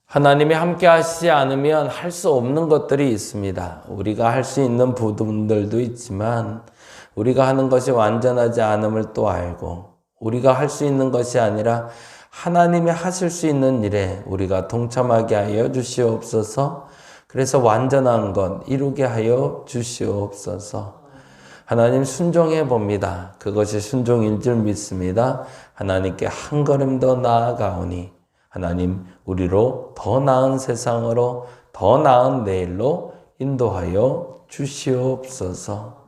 하나님이 함께 하시지 않으면 할 수 없는 것들이 있습니다. 우리가 할 수 있는 부분들도 있지만 우리가 하는 것이 완전하지 않음을 또 알고 우리가 할 수 있는 것이 아니라 하나님이 하실 수 있는 일에 우리가 동참하게 하여 주시옵소서. 그래서 완전한 것 이루게 하여 주시옵소서. 하나님 순종해 봅니다. 그것이 순종인 줄 믿습니다. 하나님께 한 걸음 더 나아가오니 하나님 우리로 더 나은 세상으로 더 나은 내일로 인도하여 주시옵소서.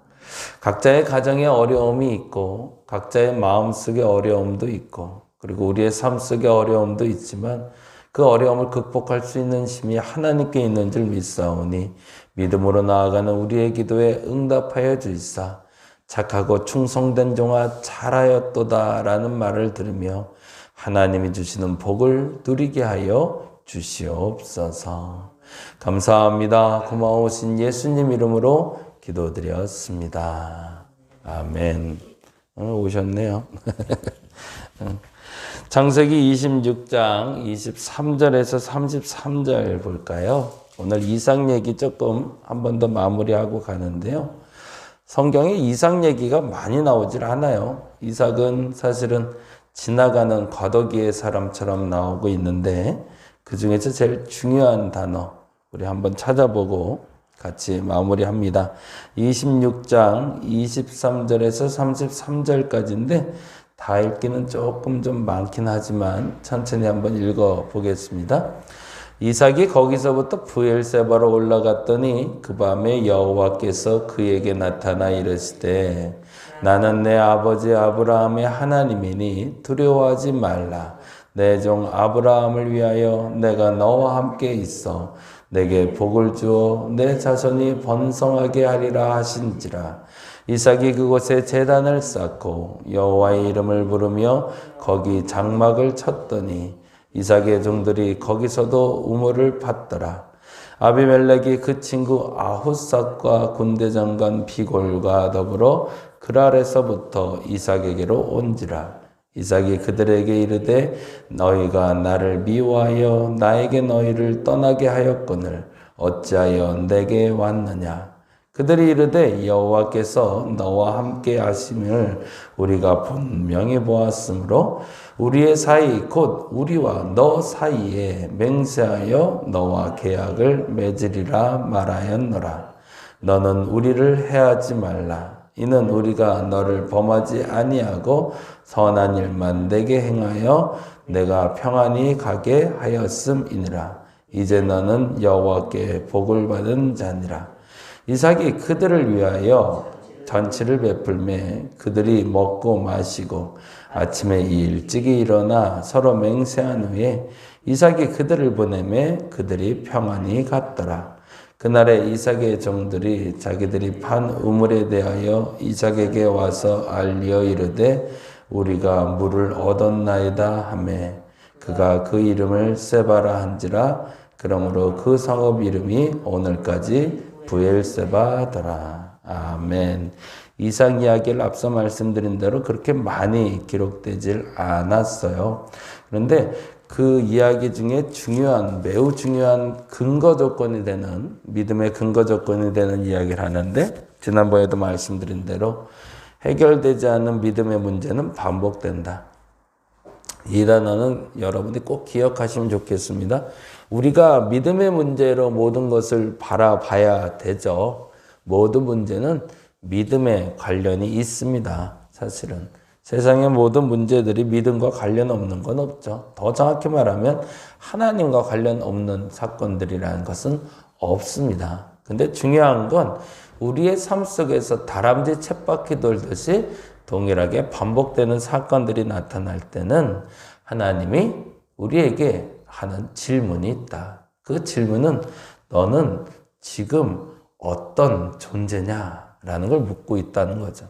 각자의 가정에 어려움이 있고 각자의 마음속에 어려움도 있고 그리고 우리의 삶 속에 어려움도 있지만 그 어려움을 극복할 수 있는 힘이 하나님께 있는 줄 믿사오니 믿음으로 나아가는 우리의 기도에 응답하여 주시사 착하고 충성된 종아 잘하였도다 라는 말을 들으며 하나님이 주시는 복을 누리게 하여 주시옵소서. 감사합니다. 고마우신 예수님 이름으로 기도드렸습니다. 아멘. 오셨네요. 창세기 26장 23절에서 33절 볼까요? 오늘 이삭 얘기 조금 한 번 더 마무리하고 가는데요. 성경에 이삭 얘기가 많이 나오질 않아요. 이삭은 사실은 지나가는 과도기의 사람처럼 나오고 있는데 그 중에서 제일 중요한 단어 우리 한번 찾아보고 같이 마무리합니다. 26장 23절에서 33절까지인데 다 읽기는 조금 좀 많긴 하지만 천천히 한번 읽어보겠습니다. 이삭이 거기서부터 브엘세바로 올라갔더니 그 밤에 여호와께서 그에게 나타나 이르시되 나는 내 아버지 아브라함의 하나님이니 두려워하지 말라. 내 종 아브라함을 위하여 내가 너와 함께 있어 내게 복을 주어 내 자손이 번성하게 하리라 하신지라. 이삭이 그곳에 제단을 쌓고 여호와의 이름을 부르며 거기 장막을 쳤더니 이삭의 종들이 거기서도 우물을 팠더라. 아비멜렉이 그 친구 아훗삭과 군대장관 비골과 더불어 그랄에서부터 이삭에게로 온지라. 이삭이 그들에게 이르되 너희가 나를 미워하여 나에게 너희를 떠나게 하였거늘 어찌하여 내게 왔느냐. 그들이 이르되 여호와께서 너와 함께 하심을 우리가 분명히 보았으므로 우리의 사이 곧 우리와 너 사이에 맹세하여 너와 계약을 맺으리라 말하였노라. 너는 우리를 해하지 말라. 이는 우리가 너를 범하지 아니하고 선한 일만 내게 행하여 내가 평안히 가게 하였음이니라. 이제 너는 여호와께 복을 받은 자니라. 이삭이 그들을 위하여 잔치를 베풀매 그들이 먹고 마시고 아침에 일찍이 일어나 서로 맹세한 후에 이삭이 그들을 보내매 그들이 평안히 갔더라. 그날에 이삭의 종들이 자기들이 판 우물에 대하여 이삭에게 와서 알리어 이르되 우리가 물을 얻었나이다 하매 그가 그 이름을 세바라 한지라. 그러므로 그 성읍 이름이 오늘까지 브엘세바더라. 아멘. 이삭 이야기를 앞서 말씀드린 대로 그렇게 많이 기록되질 않았어요. 그런데 그 이야기 중에 매우 중요한 근거 조건이 되는, 믿음의 근거 조건이 되는 이야기를 하는데, 지난번에도 말씀드린 대로 해결되지 않는 믿음의 문제는 반복된다. 이 단어는 여러분이 꼭 기억하시면 좋겠습니다. 우리가 믿음의 문제로 모든 것을 바라봐야 되죠. 모든 문제는 믿음에 관련이 있습니다. 사실은. 세상의 모든 문제들이 믿음과 관련 없는 건 없죠. 더 정확히 말하면 하나님과 관련 없는 사건들이라는 것은 없습니다. 근데 중요한 건 우리의 삶 속에서 다람쥐 쳇바퀴 돌듯이 동일하게 반복되는 사건들이 나타날 때는 하나님이 우리에게 하는 질문이 있다. 그 질문은 너는 지금 어떤 존재냐라는 걸 묻고 있다는 거죠.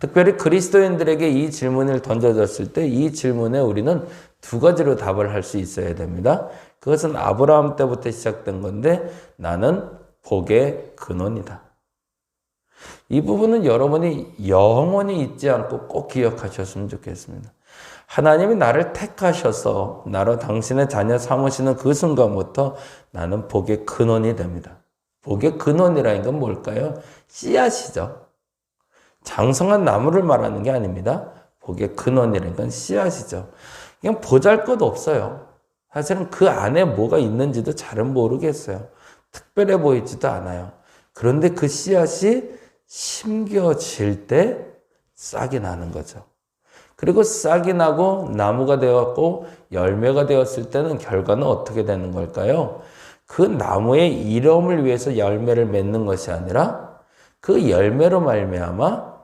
특별히 그리스도인들에게 이 질문을 던져졌을 때 이 질문에 우리는 두 가지로 답을 할 수 있어야 됩니다. 그것은 아브라함 때부터 시작된 건데 나는 복의 근원이다. 이 부분은 여러분이 영원히 잊지 않고 꼭 기억하셨으면 좋겠습니다. 하나님이 나를 택하셔서 나로 당신의 자녀 삼으시는 그 순간부터 나는 복의 근원이 됩니다. 복의 근원이라는 건 뭘까요? 씨앗이죠. 장성한 나무를 말하는 게 아닙니다. 복의 근원이라는 건 씨앗이죠. 그냥 보잘것 없어요. 사실은 그 안에 뭐가 있는지도 잘은 모르겠어요. 특별해 보이지도 않아요. 그런데 그 씨앗이 심겨질 때 싹이 나는 거죠. 그리고 싹이 나고 나무가 되었고 열매가 되었을 때는 결과는 어떻게 되는 걸까요? 그 나무의 이름을 위해서 열매를 맺는 것이 아니라 그 열매로 말미암아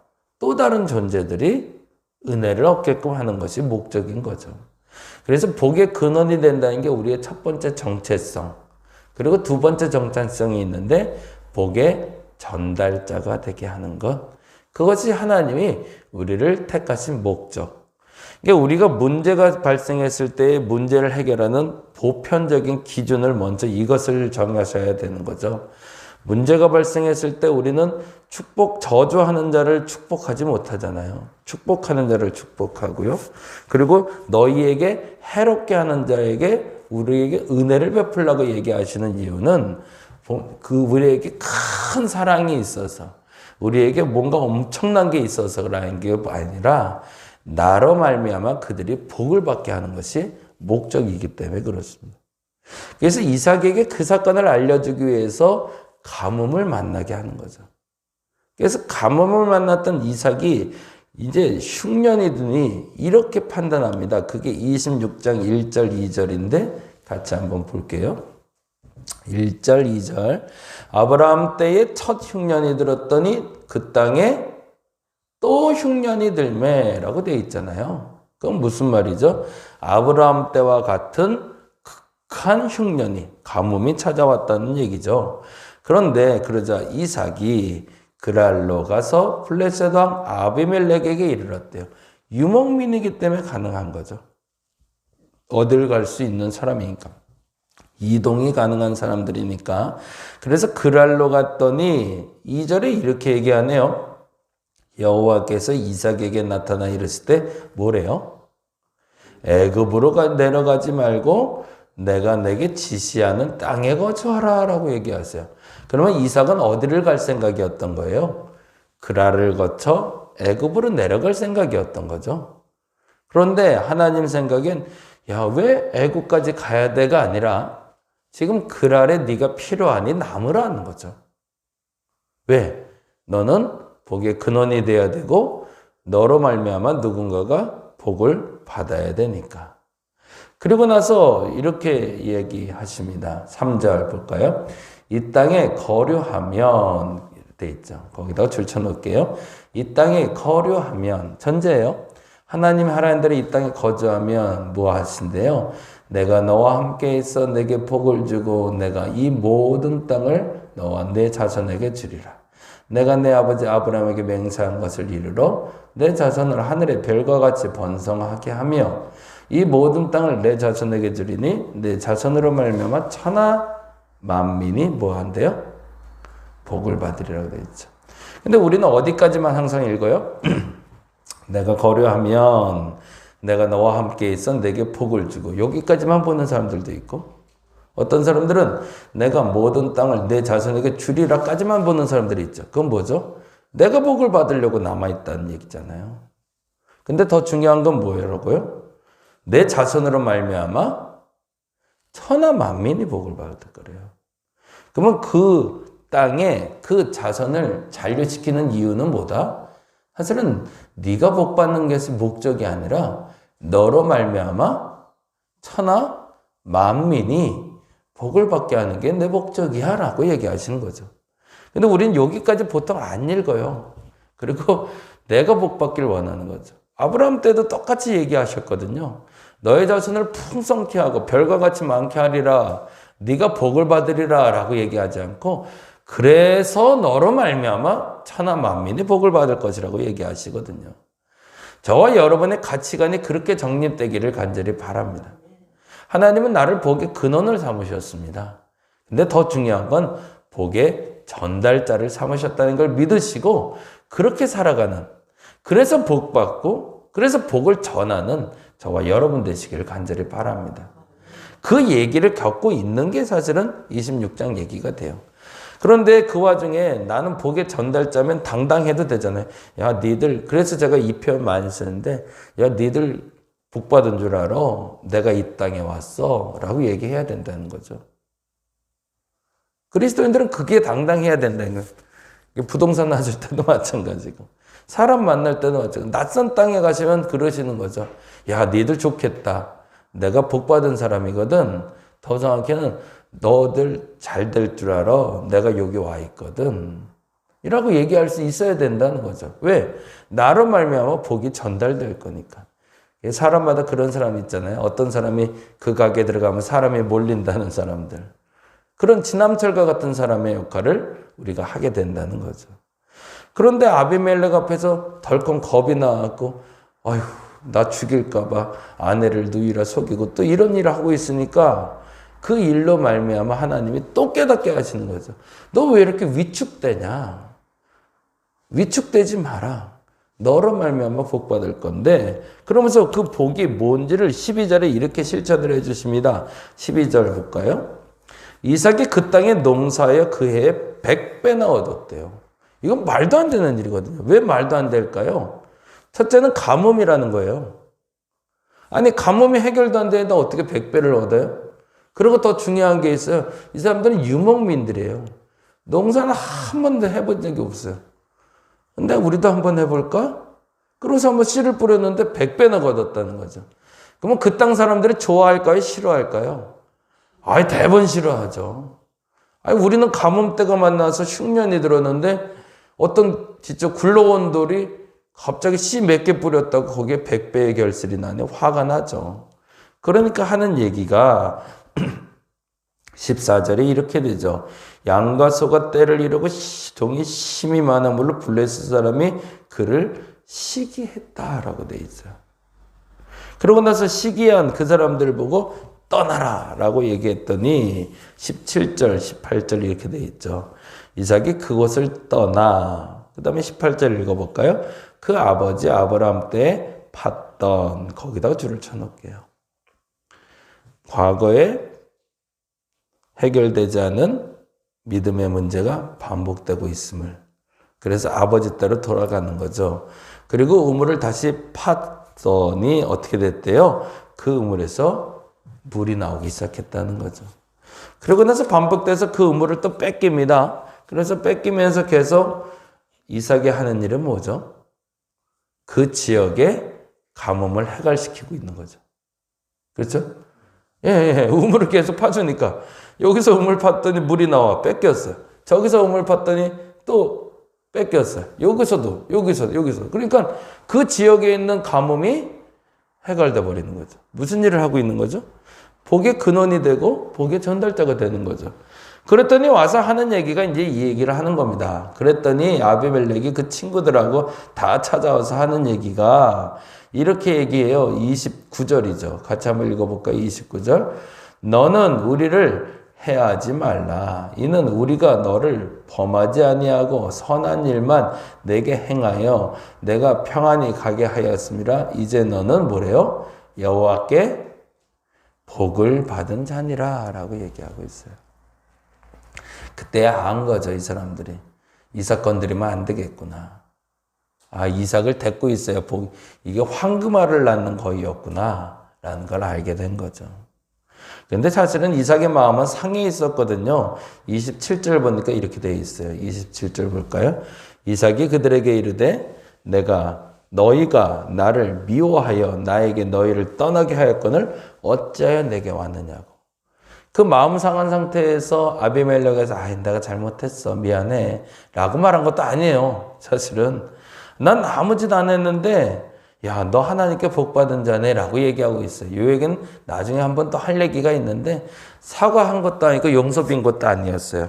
또 다른 존재들이 은혜를 얻게끔 하는 것이 목적인 거죠. 그래서 복의 근원이 된다는 게 우리의 첫 번째 정체성, 그리고 두 번째 정체성이 있는데 복의 전달자가 되게 하는 것. 그것이 하나님이 우리를 택하신 목적. 그러니까 우리가 문제가 발생했을 때 문제를 해결하는 보편적인 기준을 먼저 이것을 정하셔야 되는 거죠. 문제가 발생했을 때 우리는 저주하는 자를 축복하지 못하잖아요. 축복하는 자를 축복하고요. 그리고 너희에게 해롭게 하는 자에게 우리에게 은혜를 베풀라고 얘기하시는 이유는 우리에게 큰 사랑이 있어서 우리에게 뭔가 엄청난 게 있어서라는 게 아니라 나로 말미암아 그들이 복을 받게 하는 것이 목적이기 때문에 그렇습니다. 그래서 이삭에게 그 사건을 알려주기 위해서 가뭄을 만나게 하는 거죠. 그래서 가뭄을 만났던 이삭이 이제 흉년이 드니 이렇게 판단합니다. 그게 26장 1절 2절인데 같이 한번 볼게요. 1절 2절 아브라함 때에 첫 흉년이 들었더니 그 땅에 또 흉년이 들매라고 되어 있잖아요. 그건 무슨 말이죠? 아브라함 때와 같은 극한 흉년이 가뭄이 찾아왔다는 얘기죠. 그런데 그러자 이삭이 그랄로 가서 블레셋 왕 아비멜렉에게 이르렀대요. 유목민이기 때문에 가능한 거죠. 어딜 갈 수 있는 사람이니까. 이동이 가능한 사람들이니까. 그래서 그랄로 갔더니 2절에 이렇게 얘기하네요. 여호와께서 이삭에게 나타나 이르실 때 뭐래요? 애굽으로 내려가지 말고 내가 내게 지시하는 땅에 거주하라 라고 얘기하세요. 그러면 이삭은 어디를 갈 생각이었던 거예요? 그랄을 거쳐 애굽으로 내려갈 생각이었던 거죠. 그런데 하나님 생각엔 야, 왜 애굽까지 가야 돼가 아니라 지금 그랄에 네가 필요하니 남으라는 거죠. 왜? 너는 복의 근원이 돼야 되고 너로 말미암아 누군가가 복을 받아야 되니까. 그리고 나서 이렇게 얘기하십니다. 3절 볼까요? 이 땅에 거류하면 돼 있죠. 거기다가 줄쳐 놓을게요. 이 땅에 거류하면 전제예요. 하나님들이 이 땅에 거주하면 뭐 하신대요? 내가 너와 함께 있어 내게 복을 주고 내가 이 모든 땅을 너와 내 자손에게 주리라. 내가 내 아버지 아브라함에게 맹세한 것을 이루러 내 자손을 하늘의 별과 같이 번성하게 하며 이 모든 땅을 내 자손에게 주리니 내 자손으로 말미암아 천하 만민이 뭐 한대요? 복을 받으리라고 되어 있죠. 근데 우리는 어디까지만 항상 읽어요? 내가 거류하면 내가 너와 함께 있어 내게 복을 주고 여기까지만 보는 사람들도 있고 어떤 사람들은 내가 모든 땅을 내 자손에게 주리라까지만 보는 사람들이 있죠. 그건 뭐죠? 내가 복을 받으려고 남아있다는 얘기잖아요. 근데 더 중요한 건 뭐라고요? 내 자손으로 말미암아 천하 만민이 복을 받을 거래요. 그러면 그 땅에 그 자손을 잔류시키는 이유는 뭐다? 사실은 네가 복 받는 것이 목적이 아니라 너로 말미암아 천하 만민이 복을 받게 하는 게 내 목적이야 라고 얘기하시는 거죠. 근데 우리는 여기까지 보통 안 읽어요. 그리고 내가 복 받기를 원하는 거죠. 아브라함 때도 똑같이 얘기하셨거든요. 너의 자손을 풍성케 하고 별과 같이 많게 하리라. 네가 복을 받으리라 라고 얘기하지 않고 그래서 너로 말미암아 천하 만민이 복을 받을 것이라고 얘기하시거든요. 저와 여러분의 가치관이 그렇게 정립되기를 간절히 바랍니다. 하나님은 나를 복의 근원을 삼으셨습니다. 근데 더 중요한 건 복의 전달자를 삼으셨다는 걸 믿으시고 그렇게 살아가는, 그래서 복 받고 그래서 복을 전하는 저와 여러분 되시기를 간절히 바랍니다. 그 얘기를 겪고 있는 게 사실은 26장 얘기가 돼요. 그런데 그 와중에 나는 복의 전달자면 당당해도 되잖아요. 야, 니들, 그래서 제가 이 표현 많이 쓰는데, 야, 니들 복 받은 줄 알아? 내가 이 땅에 왔어. 라고 얘기해야 된다는 거죠. 그리스도인들은 그게 당당해야 된다는 거예요. 부동산 나실 때도 마찬가지고, 사람 만날 때도 마찬가지고, 낯선 땅에 가시면 그러시는 거죠. 야, 니들 좋겠다. 내가 복 받은 사람이거든. 더 정확히는 너들 잘 될 줄 알아. 내가 여기 와 있거든. 이라고 얘기할 수 있어야 된다는 거죠. 왜? 나로 말미암아 복이 전달될 거니까. 사람마다 그런 사람 있잖아요. 어떤 사람이 그 가게에 들어가면 사람이 몰린다는 사람들. 그런 지남철과 같은 사람의 역할을 우리가 하게 된다는 거죠. 그런데 아비멜렉 앞에서 덜컹 겁이 나갖고 아휴 나 죽일까 봐 아내를 누이라 속이고 또 이런 일을 하고 있으니까 그 일로 말미암아 하나님이 또 깨닫게 하시는 거죠. 너 왜 이렇게 위축되냐? 위축되지 마라. 너로 말미암아 복 받을 건데, 그러면서 그 복이 뭔지를 12절에 이렇게 실천을 해주십니다. 12절 볼까요? 이삭이 그 땅에 농사하여 그 해에 100배나 얻었대요. 이건 말도 안 되는 일이거든요. 왜 말도 안 될까요? 첫째는 가뭄이라는 거예요. 아니 가뭄이 해결도 안 되는데 어떻게 100배를 얻어요? 그리고 더 중요한 게 있어요. 이 사람들은 유목민들이에요. 농사는 한 번도 해본 적이 없어요. 근데 우리도 한번 해볼까? 그래서 한번 씨를 뿌렸는데 100배나 얻었다는 거죠. 그러면 그 땅 사람들이 좋아할까요? 싫어할까요? 아이, 대번 싫어하죠. 아니, 우리는 가뭄 때가 만나서 흉년이 들었는데 어떤 진짜 굴러온 돌이 갑자기 씨 몇 개 뿌렸다고 거기에 100배의 결실이 나네. 화가 나죠. 그러니까 하는 얘기가 14절에 이렇게 되죠. 양과 소가 떼를 이루고 동이 심이 많음으로 블레셋 사람이 그를 시기했다라고 돼 있어요. 그러고 나서 시기한 그 사람들을 보고 떠나라 라고 얘기했더니 17절, 18절 이렇게 돼 있죠. 이삭이 그곳을 떠나, 그 다음에 18절 읽어볼까요? 그 아버지 아브라함 때 팠던, 거기다가 줄을 쳐놓을게요. 과거에 해결되지 않은 믿음의 문제가 반복되고 있음을. 그래서 아버지 때로 돌아가는 거죠. 그리고 우물을 다시 팠더니 어떻게 됐대요? 그 우물에서 물이 나오기 시작했다는 거죠. 그러고 나서 반복돼서 그 우물을 또 뺏깁니다. 그래서 뺏기면서 계속 이삭이 하는 일은 뭐죠? 그 지역의 가뭄을 해결시키고 있는 거죠. 그렇죠? 예, 우물을 계속 파주니까 여기서 우물 팠더니 물이 나와 뺏겼어요. 저기서 우물 팠더니 또 뺏겼어요. 여기서도 여기서. 그러니까 그 지역에 있는 가뭄이 해결돼 버리는 거죠. 무슨 일을 하고 있는 거죠? 복의 근원이 되고 복의 전달자가 되는 거죠. 그랬더니 와서 하는 얘기가 이제 이 얘기를 하는 겁니다. 그랬더니 아비멜렉이 그 친구들하고 다 찾아와서 하는 얘기가 이렇게 얘기해요. 29절이죠. 같이 한번 읽어볼까요? 29절. 너는 우리를 해하지 말라. 이는 우리가 너를 범하지 아니하고 선한 일만 내게 행하여 내가 평안히 가게 하였음이라. 이제 너는 뭐래요? 여호와께 복을 받은 자니라 라고 얘기하고 있어요. 그때야 안 거죠. 이 사람들이. 이삭 건드리면 안 되겠구나. 아, 이삭을 데리고 있어야 복, 이게 황금알을 낳는 거이였구나 라는 걸 알게 된 거죠. 근데 사실은 이삭의 마음은 상해 있었거든요. 27절 보니까 이렇게 되어 있어요. 27절 볼까요? 이삭이 그들에게 이르되 너희가 나를 미워하여 나에게 너희를 떠나게 하였거늘 어찌하여 내게 왔느냐고. 그 마음 상한 상태에서 아비멜렉에서 내가 잘못했어 미안해 라고 말한 것도 아니에요. 사실은 난 아무 짓 안 했는데 야, 너 하나님께 복 받은 자네 라고 얘기하고 있어요. 이 얘기는 나중에 한 번 또 할 얘기가 있는데 사과한 것도 아니고 용서빈 것도 아니었어요.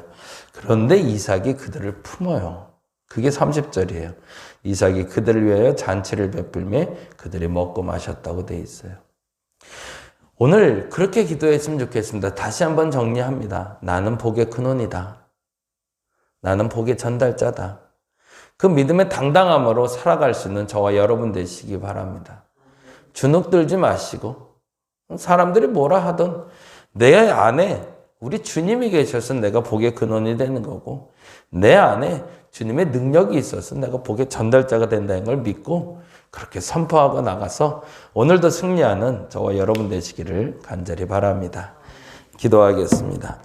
그런데 이삭이 그들을 품어요. 그게 30절이에요. 이삭이 그들을 위하여 잔치를 베풀며 그들이 먹고 마셨다고 돼 있어요. 오늘 그렇게 기도했으면 좋겠습니다. 다시 한번 정리합니다. 나는 복의 근원이다. 나는 복의 전달자다. 그 믿음의 당당함으로 살아갈 수 있는 저와 여러분 되시기 바랍니다. 주눅 들지 마시고 사람들이 뭐라 하든 내 안에 우리 주님이 계셔서 내가 복의 근원이 되는 거고 내 안에 주님의 능력이 있어서 내가 복의 전달자가 된다는 걸 믿고 그렇게 선포하고 나가서 오늘도 승리하는 저와 여러분 되시기를 간절히 바랍니다. 기도하겠습니다.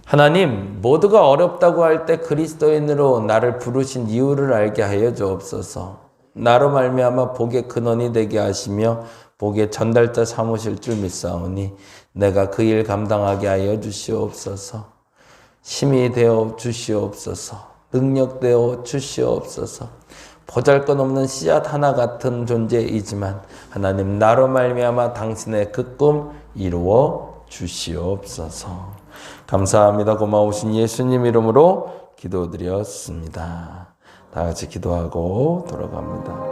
하나님, 모두가 어렵다고 할 때 그리스도인으로 나를 부르신 이유를 알게 하여 주옵소서. 나로 말미암아 복의 근원이 되게 하시며 복의 전달자 삼으실 줄 믿사오니 내가 그 일 감당하게 하여 주시옵소서. 힘이 되어 주시옵소서. 능력되어 주시옵소서. 보잘것없는 씨앗 하나 같은 존재이지만 하나님 나로 말미암아 당신의 그 꿈 이루어 주시옵소서. 감사합니다. 고마우신 예수님 이름으로 기도드렸습니다. 다 같이 기도하고 돌아갑니다.